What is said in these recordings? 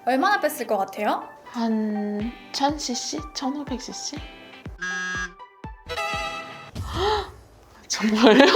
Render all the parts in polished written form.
얼마나 뺐을 것 같아요? 한 1000cc? 1500cc? 정말요?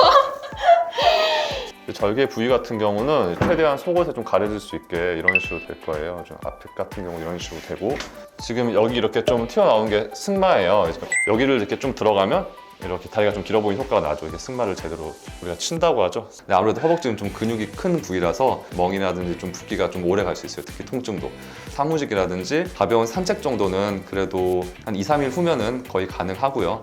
절개 부위 같은 경우는 최대한 속옷에 좀 가려질 수 있게 이런 식으로 될 거예요. 좀 앞에 같은 경우 이런 식으로 되고, 지금 여기 이렇게 좀 튀어나오는 게 승마예요. 그래서 여기를 이렇게 좀 들어가면 이렇게 다리가 좀 길어 보이는 효과가 나죠. 이게 승마를 제대로 우리가 친다고 하죠. 근데 아무래도 허벅지는 좀 근육이 큰 부위라서 멍이라든지 좀 붓기가 좀 오래 갈 수 있어요. 특히 통증도. 사무직이라든지 가벼운 산책 정도는 그래도 한 2, 3일 후면은 거의 가능하고요.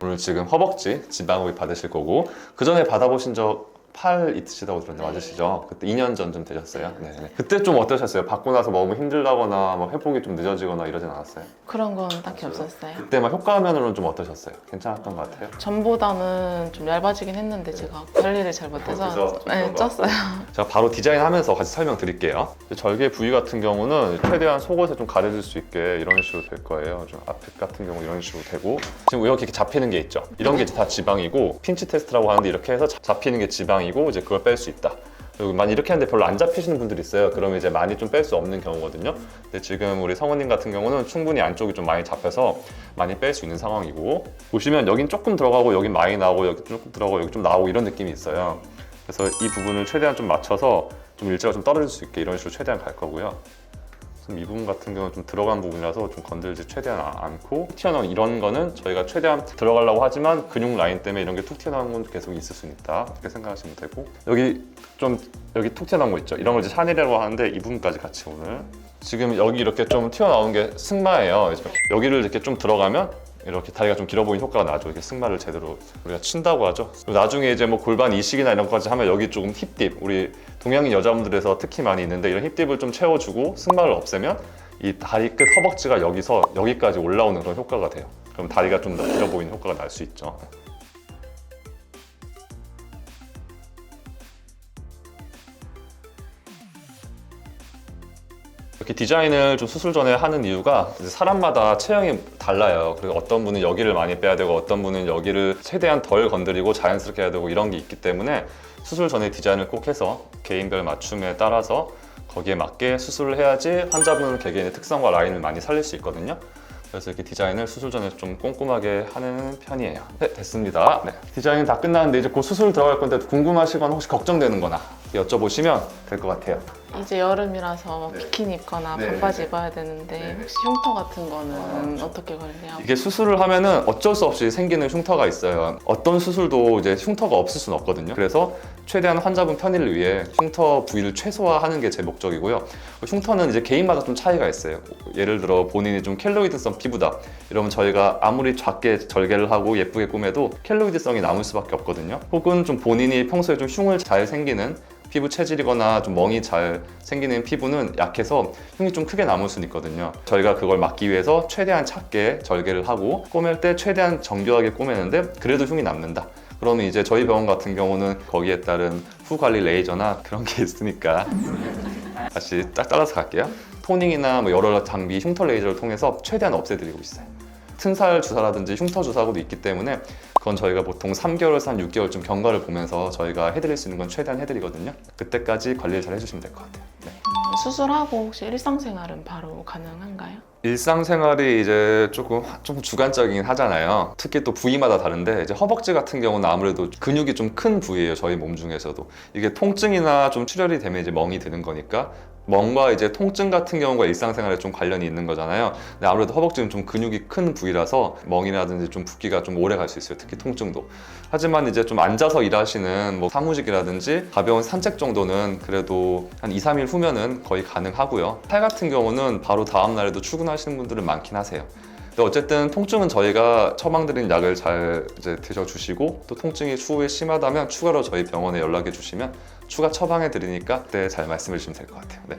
오늘 지금 허벅지 지방흡입 받으실 거고, 그 전에 받아보신 적 팔 있으시다고 들었는데 맞으시죠? 그때 2년 전쯤 되셨어요? 네. 그때 좀 어떠셨어요? 받고 나서 너무 힘들다거나 뭐 회복이 좀 늦어지거나 이러진 않았어요? 그런 건 딱히 없었어요. 그때 막 효과면으로는 좀 어떠셨어요? 괜찮았던 것 같아요? 전보다는 좀 얇아지긴 했는데 제가 관리를 잘 못해서 그래서 네, 쪘어요. 제가 바로 디자인하면서 같이 설명드릴게요. 절개 부위 같은 경우는 최대한 속옷에 좀 가려질 수 있게 이런 식으로 될 거예요. 좀 앞에 같은 경우 이런 식으로 되고, 지금 이렇게 잡히는 게 있죠. 이런 게 다 지방이고, 핀치 테스트라고 하는데 이렇게 해서 잡히는 게 지방이고 이제 그걸 뺄 수 있다. 그리고 많이 이렇게 하는데 별로 안 잡히시는 분들이 있어요. 그러면 이제 많이 좀 뺄 수 없는 경우거든요. 근데 지금 우리 성우님 같은 경우는 충분히 안쪽이 좀 많이 잡혀서 많이 뺄 수 있는 상황이고, 보시면 여긴 조금 들어가고 여긴 많이 나오고 여기 조금 들어가고 여기 좀 나오고 이런 느낌이 있어요. 그래서 이 부분을 최대한 좀 맞춰서 좀 일자가 좀 떨어질 수 있게 이런 식으로 최대한 갈 거고요. 이 부분 같은 경우는 좀 들어간 부분이라서 좀 건들지 최대한 않고, 튀어나온 이런 거는 저희가 최대한 들어가려고 하지만 근육 라인 때문에 이런 게 툭 튀어나온 건 계속 있을 수 있다, 이렇게 생각하시면 되고, 여기 툭 튀어나온 거 있죠. 이런 걸 이제 샤넬이라고 하는데 이 부분까지 같이 오늘 지금 여기 이렇게 좀 튀어나온 게 승마예요. 그래서 여기를 이렇게 좀 들어가면 이렇게 다리가 좀 길어 보이는 효과가 나죠. 이게 승마를 제대로 우리가 친다고 하죠. 그리고 나중에 이제 뭐 골반 이식이나 이런 것까지 하면 여기 조금 힙딥, 우리 동양인 여자분들에서 특히 많이 있는데 이런 힙딥을 좀 채워주고 승마를 없애면 이 다리 끝 허벅지가 여기서 여기까지 올라오는 그런 효과가 돼요. 그럼 다리가 좀 더 길어 보이는 효과가 날 수 있죠. 이렇게 디자인을 좀 수술 전에 하는 이유가 이제 사람마다 체형이 달라요. 그리고 어떤 분은 여기를 많이 빼야 되고 어떤 분은 여기를 최대한 덜 건드리고 자연스럽게 해야 되고 이런 게 있기 때문에 수술 전에 디자인을 꼭 해서 개인별 맞춤에 따라서 거기에 맞게 수술을 해야지 환자분 개개인의 특성과 라인을 많이 살릴 수 있거든요. 그래서 이렇게 디자인을 수술 전에 좀 꼼꼼하게 하는 편이에요. 네, 됐습니다. 네. 디자인 다 끝났는데 이제 곧 수술 들어갈 건데 궁금하시거나 혹시 걱정되는 거나 여쭤보시면 될 것 같아요. 이제 여름이라서 네. 비키니 입거나 네. 반바지 입어야 되는데 네. 혹시 흉터 같은 거는 어떻게 관리하고? 이게 수술을 하면은 어쩔 수 없이 생기는 흉터가 있어요. 어떤 수술도 이제 흉터가 없을 수는 없거든요. 그래서 최대한 환자분 편의를 위해 흉터 부위를 최소화하는 게 제 목적이고요. 흉터는 이제 개인마다 좀 차이가 있어요. 예를 들어 본인이 좀 켈로이드성 피부다 이러면 저희가 아무리 작게 절개를 하고 예쁘게 꾸며도 켈로이드성이 남을 수밖에 없거든요. 혹은 좀 본인이 평소에 좀 흉을 잘 생기는 피부 체질이거나 좀 멍이 잘 생기는 피부는 약해서 흉이 좀 크게 남을 수는 있거든요. 저희가 그걸 막기 위해서 최대한 작게 절개를 하고 꾸밀 때 최대한 정교하게 꾸미는데 그래도 흉이 남는다. 그러면 이제 저희 병원 같은 경우는 거기에 따른 후 관리 레이저나 그런 게 있으니까 다시 딱 따라서 갈게요. 토닝이나 뭐 여러 장비 흉터 레이저를 통해서 최대한 없애드리고 있어요. 튼살 주사라든지 흉터 주사하고도 있기 때문에 그건 저희가 보통 3개월에서 한 6개월쯤 경과를 보면서 저희가 해드릴 수 있는 건 최대한 해드리거든요. 그때까지 관리를 잘 해주시면 될 것 같아요. 네. 수술하고 혹시 일상생활은 바로 가능한가요? 일상생활이 이제 조금 주관적이긴 하잖아요. 특히 또 부위마다 다른데 이제 허벅지 같은 경우는 아무래도 근육이 좀 큰 부위예요. 저희 몸 중에서도. 이게 통증이나 좀 출혈이 되면 이제 멍이 드는 거니까 멍과 이제 통증 같은 경우가 일상생활에 좀 관련이 있는 거잖아요. 근데 아무래도 허벅지는 좀 근육이 큰 부위라서 멍이라든지 좀 붓기가 좀 오래 갈 수 있어요. 특히 통증도. 하지만 이제 좀 앉아서 일하시는 뭐 사무직이라든지 가벼운 산책 정도는 그래도 한 2, 3일 후면은 거의 가능하고요. 팔 같은 경우는 바로 다음 날에도 출근하시는 분들은 많긴 하세요. 근데 어쨌든 통증은 저희가 처방드린 약을 잘 이제 드셔주시고, 또 통증이 추후에 심하다면 추가로 저희 병원에 연락해 주시면 추가 처방해 드리니까 그때 잘 말씀해 주시면 될 것 같아요. 네.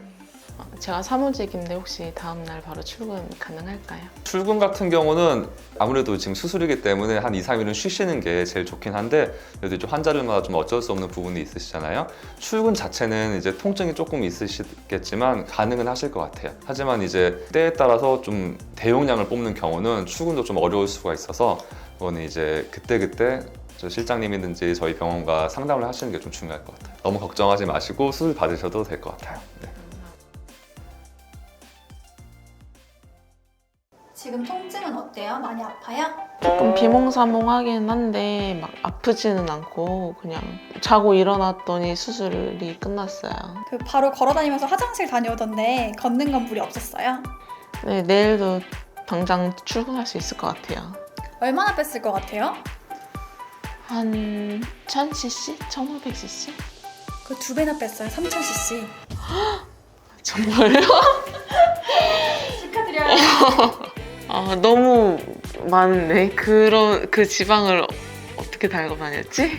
제가 사무직인데 혹시 다음날 바로 출근 가능할까요? 출근 같은 경우는 아무래도 지금 수술이기 때문에 한 2, 3일은 쉬시는 게 제일 좋긴 한데, 그래도 좀 환자들마다 좀 어쩔 수 없는 부분이 있으시잖아요. 출근 자체는 이제 통증이 조금 있으시겠지만 가능은 하실 것 같아요. 하지만 이제 때에 따라서 좀 대용량을 뽑는 경우는 출근도 좀 어려울 수가 있어서 그거는 이제 그때그때 저 실장님이든지 저희 병원과 상담을 하시는 게 좀 중요할 것 같아요. 너무 걱정하지 마시고 수술 받으셔도 될 것 같아요. 네. 지금 통증은 어때요? 많이 아파요? 조금 비몽사몽하긴 한데 막 아프지는 않고 그냥 자고 일어났더니 수술이 끝났어요. 그 바로 걸어다니면서 화장실 다녀오던데 걷는 건 무리 없었어요? 네, 내일도 당장 출근할 수 있을 것 같아요. 얼마나 뺐을 것 같아요? 한 1000cc? 1500cc? 그 2배나 뺐어요. 3000cc. 정말요? 축하드려요. 너무 많네. 그 지방을 어떻게 달고 다녔지?